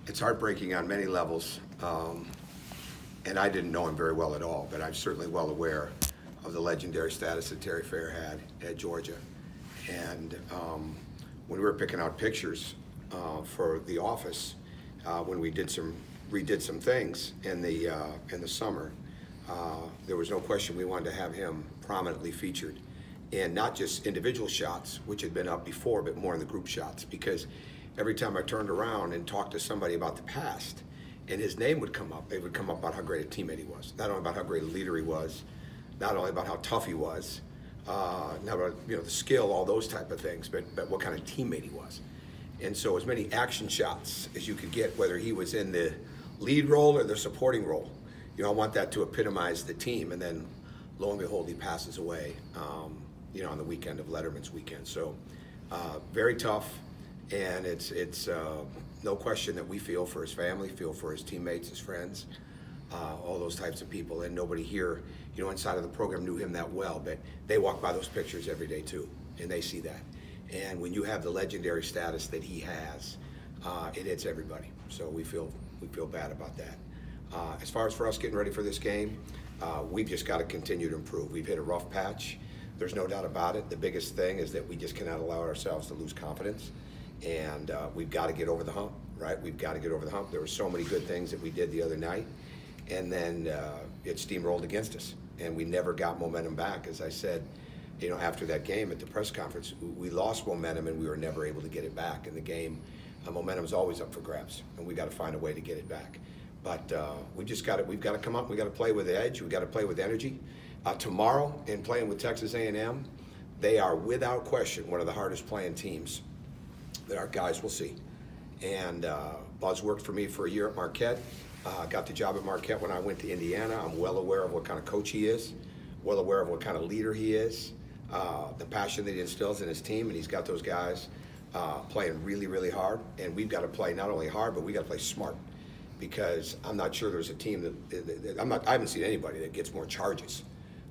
It's heartbreaking on many levels, and I didn't know him very well at all, but I'm certainly well aware of the legendary status that Terry Fair had at Georgia. And when we were picking out pictures for the office, when we redid some things in the summer, there was no question we wanted to have him prominently featured in not just individual shots, which had been up before, but more in the group shots, because every time I turned around and talked to somebody about the past, and his name would come up, it would come up about how great a teammate he was. Not only about how great a leader he was, not only about how tough he was, not about the skill, all those type of things, but what kind of teammate he was. And so as many action shots as you could get, whether he was in the lead role or the supporting role, I want that to epitomize the team. And then lo and behold, he passes away, on the weekend of Letterman's weekend. So very tough. And it's no question that we feel for his family, feel for his teammates, his friends, all those types of people. And nobody here, inside of the program knew him that well, but they walk by those pictures every day too, and they see that. And when you have the legendary status that he has, it hits everybody. So we feel bad about that. As far as for us getting ready for this game, we've just got to continue to improve. We've hit a rough patch. There's no doubt about it. The biggest thing is that we just cannot allow ourselves to lose confidence. And we've got to get over the hump, right? We've got to get over the hump. There were so many good things that we did the other night, and then it steamrolled against us, and we never got momentum back. As I said, after that game at the press conference, we lost momentum, and we were never able to get it back. In the game, momentum is always up for grabs, and we got to find a way to get it back. But we've got to come up. We got to play with edge. We got to play with energy. Tomorrow, in playing with Texas A&M, they are without question one of the hardest playing teams that our guys will see. And Buzz worked for me for a year at Marquette. Got the job at Marquette when I went to Indiana. I'm well aware of what kind of coach he is, well aware of what kind of leader he is, the passion that he instills in his team, and he's got those guys playing really, really hard. And we've got to play not only hard, but we got to play smart, because I'm not sure there's a team I haven't seen anybody that gets more charges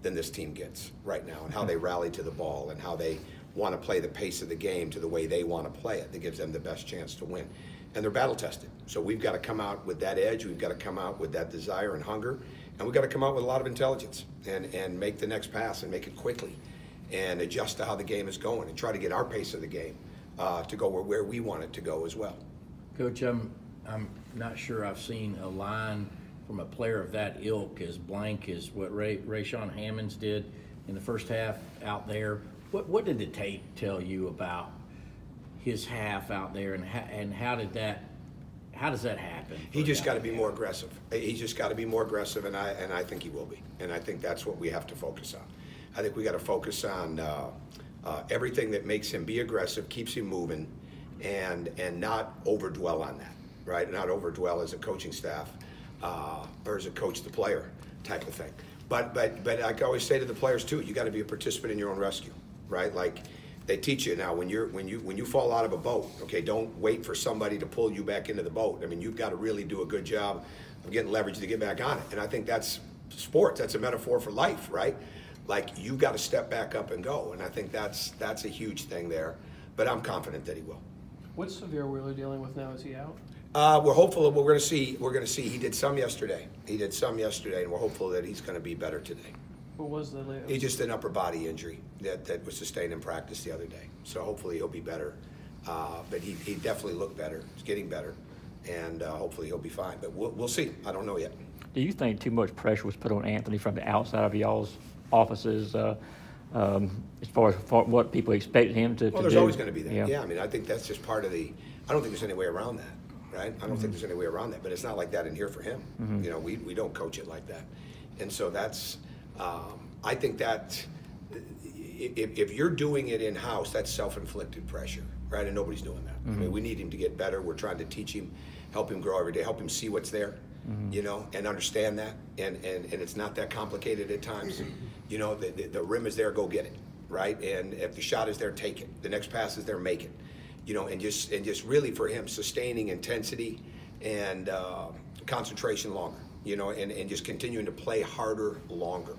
than this team gets right now, and how they rally to the ball and how they want to play the pace of the game to the way they want to play it. That gives them the best chance to win. And they're battle tested. So we've got to come out with that edge. We've got to come out with that desire and hunger. And we've got to come out with a lot of intelligence and make the next pass and make it quickly and adjust to how the game is going and try to get our pace of the game to go where we want it to go as well. Coach, I'm not sure I've seen a line from a player of that ilk as blank as what Rayshawn Hammonds did in the first half out there. What did the tape tell you about his half out there, and how does that happen? He just got to be more aggressive. He's just got to be more aggressive, and I think he will be. And I think that's what we have to focus on. I think we got to focus on everything that makes him be aggressive, keeps him moving, and not overdwell on that, right? Not overdwell as a coaching staff or as a coach the player type of thing. But I always say to the players too, you got to be a participant in your own rescue. Right, like they teach you now, when you fall out of a boat, okay, don't wait for somebody to pull you back into the boat. I mean, you've got to really do a good job of getting leverage to get back on it. And I think that's sports. That's a metaphor for life, right? Like, you've got to step back up and go. And I think that's a huge thing there. But I'm confident that he will. What's Severe Wheeler dealing with now? Is he out? We're hopeful that we're going to see. He did some yesterday. And we're hopeful that he's going to be better today. What was the latest? He just an upper body injury that was sustained in practice the other day. So hopefully he'll be better. But he definitely looked better. He's getting better. And hopefully he'll be fine. But we'll see. I don't know yet. Do you think too much pressure was put on Anthony from the outside of y'all's offices as far as what people expected him to do? Well, there's always going to be that. Yeah, I mean, I think that's just part of the – I don't think there's any way around that, right? I don't think there's any way around that. But it's not like that in here for him. We don't coach it like that. And so that's I think that if you're doing it in-house, that's self-inflicted pressure, right? And nobody's doing that. I mean, we need him to get better. We're trying to teach him, help him grow every day, help him see what's there, and understand that. And it's not that complicated at times. The rim is there, go get it, right? And if the shot is there, take it. The next pass is there, make it. And just really for him, sustaining intensity and concentration longer. And just continuing to play harder longer.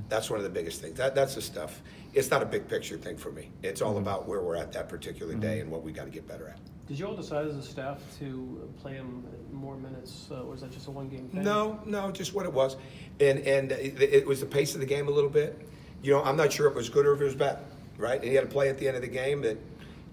That's one of the biggest things. That's the stuff. It's not a big picture thing for me. It's all about where we're at that particular day and what we got to get better at. Did you all decide as a staff to play him more minutes, or was that just a one-game thing? No, just what it was. And it was the pace of the game a little bit. You know, I'm not sure if it was good or if it was bad, right? And he had a play at the end of the game that,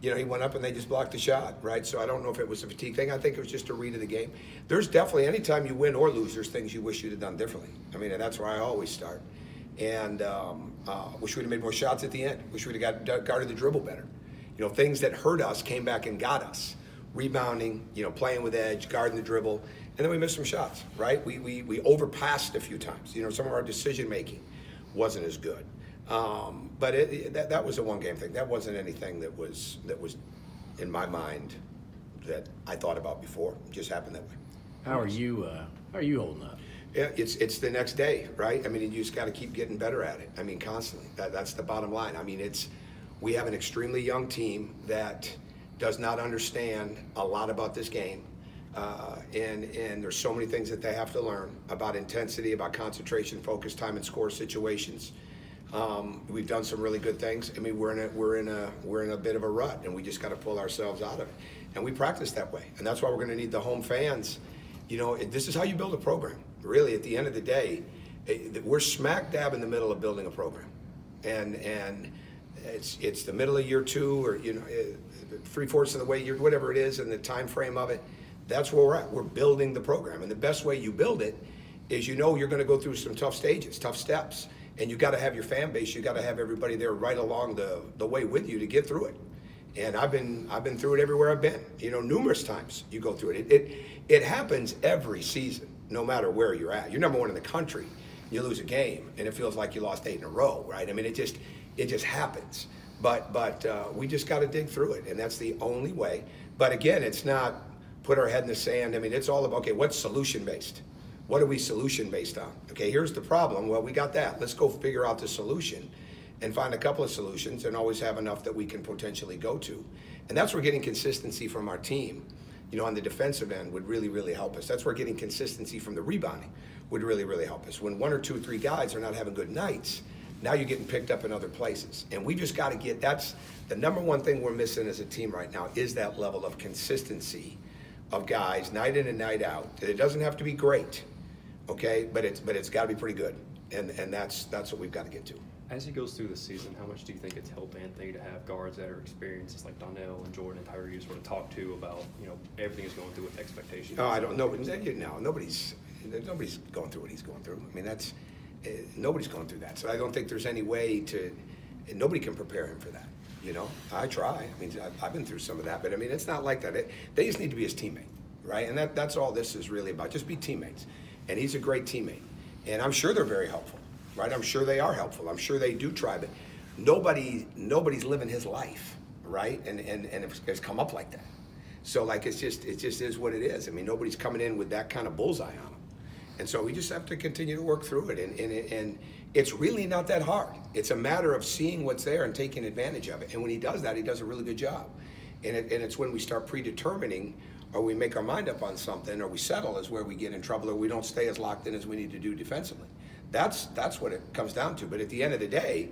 you know, he went up and they just blocked the shot, right? So I don't know if it was a fatigue thing. I think it was just a read of the game. There's definitely, anytime you win or lose, there's things you wish you'd have done differently. I mean, and that's where I always start. And wish we'd have made more shots at the end. Wish we'd have guarded the dribble better. You know, things that hurt us came back and got us. Rebounding, you know, playing with edge, guarding the dribble, and then we missed some shots, right? We overpassed a few times. You know, some of our decision making wasn't as good. But that was a one-game thing. That wasn't anything that was in my mind that I thought about before. It just happened that way. How are you holding up? Yeah, it's the next day, right? I mean, you just got to keep getting better at it. I mean, constantly. That's the bottom line. I mean, we have an extremely young team that does not understand a lot about this game, and there's so many things that they have to learn about intensity, about concentration, focus, time, and score situations. We've done some really good things. I mean, we're in a bit of a rut, and we just got to pull ourselves out of it. And we practice that way, and that's why we're going to need the home fans. You know, this is how you build a program. Really, at the end of the day, we're smack dab in the middle of building a program, and it's the middle of year 2, or 3/4 of the way, whatever it is, and the time frame of it. That's where we're at. We're building the program, and the best way you build it is, you know, you're going to go through some tough stages, tough steps, and you got to have your fan base. You got to have everybody there right along the way with you to get through it. And I've been through it everywhere I've been. You know, numerous times you go through it. It happens every season, no matter where you're at. You're number 1 in the country. You lose a game, and it feels like you lost 8 in a row, right? I mean, it just happens. But we just got to dig through it, and that's the only way. But again, it's not put our head in the sand. I mean, it's all about, okay, what's solution-based? What are we solution-based on? Okay, here's the problem. Well, we got that. Let's go figure out the solution and find a couple of solutions, and always have enough that we can potentially go to. And that's where getting consistency from our team, you know, on the defensive end would really, really help us. That's where getting consistency from the rebounding would really, really help us. When 1 or 2 or 3 guys are not having good nights, now you're getting picked up in other places. And we just got to that's the number 1 thing we're missing as a team right now, is that level of consistency of guys night in and night out. It doesn't have to be great, okay, but it's got to be pretty good. And that's what we've got to get to. As he goes through the season, how much do you think it's helped Anthony to have guards that are experienced, like Donnell and Jordan and Tyree, sort of talk to about, you know, everything is going through with expectations? No, I don't know. No, nobody's going through what he's going through. I mean, nobody's going through that. So I don't think there's any way nobody can prepare him for that. You know, I try. I mean, I've been through some of that, but I mean, it's not like that. They just need to be his teammate, right? And that's all this is really about. Just be teammates. And he's a great teammate. And I'm sure they're very helpful, right? I'm sure they are helpful. I'm sure they do try, but nobody's living his life, right? And it's come up like that. So like, it just is what it is. I mean, nobody's coming in with that kind of bullseye on them. And so we just have to continue to work through it. And it's really not that hard. It's a matter of seeing what's there and taking advantage of it. And when he does that, he does a really good job. And it's when we start predetermining, or we make our mind up on something, or we settle, is where we get in trouble, or we don't stay as locked in as we need to do defensively. That's what it comes down to. But at the end of the day,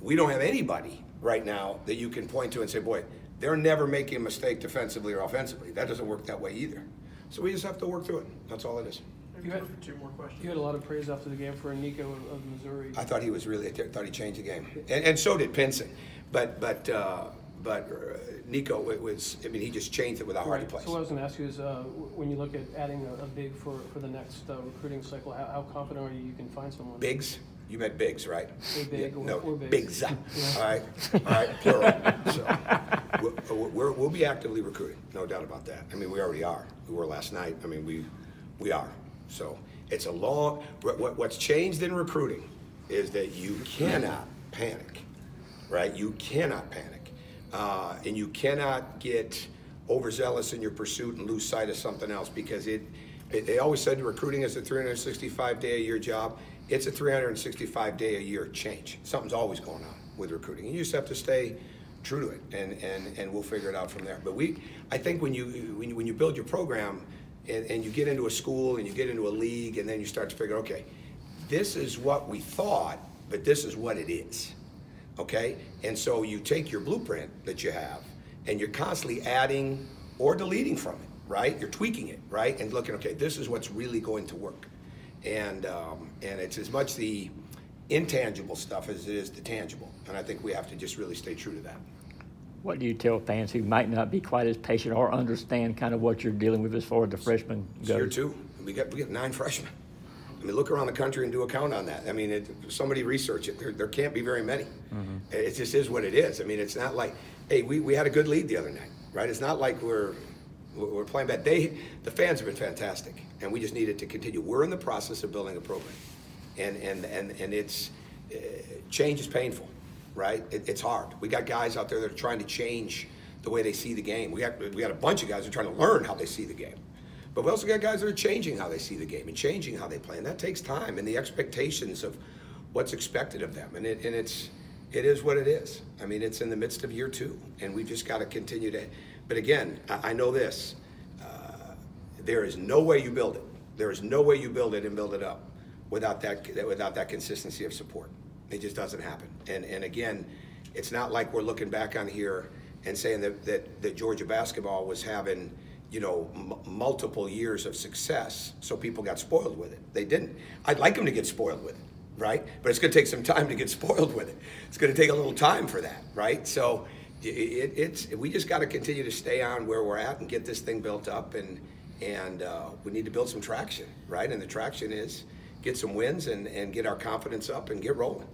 we don't have anybody right now that you can point to and say, boy, they're never making a mistake defensively or offensively. That doesn't work that way either. So we just have to work through it. That's all it is. You had a lot of praise after the game for Nico of Missouri. I thought he was really. I thought he changed the game, and so did Pinson. But Nico, I mean, he just changed it with how hard he plays. So what I was going to ask you is, when you look at adding a big for the next recruiting cycle, how confident are you can find someone? Bigs? You meant bigs, right? Big, no, or bigs. Bigs. Yeah. All right, plural. So we'll be actively recruiting, no doubt about that. I mean, we already are. We were last night. I mean, we are. So it's a long. What's changed in recruiting is that you cannot panic, right? You cannot panic, and you cannot get overzealous in your pursuit and lose sight of something else, because they always said recruiting is a 365-day-a-year job. It's a 365-day-a-year change. Something's always going on with recruiting, and you just have to stay true to it, and we'll figure it out from there. But I think when you build your program, and you get into a school and you get into a league, and then you start to figure, okay, this is what we thought, but this is what it is, okay? And so you take your blueprint that you have, and you're constantly adding or deleting from it, right? You're tweaking it, right? And looking, okay, this is what's really going to work. And it's as much the intangible stuff as it is the tangible. And I think we have to just really stay true to that. What do you tell fans who might not be quite as patient or understand kind of what you're dealing with as far as the freshmen It's go? year two. We get 9 freshmen. I mean, look around the country and do a count on that. I mean, somebody research it. There can't be very many. It just is what it is. I mean, it's not like, hey, we had a good lead the other night, right? It's not like we're playing bad. The fans have been fantastic, and we just need it to continue. We're in the process of building a program, and it's change is painful, right? It's hard. We got guys out there that are trying to change the way they see the game. We got a bunch of guys that are trying to learn how they see the game. But we also got guys that are changing how they see the game and changing how they play, and that takes time and the expectations of what's expected of them. And it is what it is. I mean, it's in the midst of year two, and we've just got to continue to. But again, I know this: there is no way you build it. There is no way you build it and build it up without that consistency of support. It just doesn't happen. And again, it's not like we're looking back on here and saying that Georgia basketball was having, you know, multiple years of success, so people got spoiled with it. They didn't. I'd like them to get spoiled with it, right? But it's going to take some time to get spoiled with it. It's going to take a little time for that, right? So we just got to continue to stay on where we're at and get this thing built up, and we need to build some traction, right? And the traction is get some wins and get our confidence up and get rolling.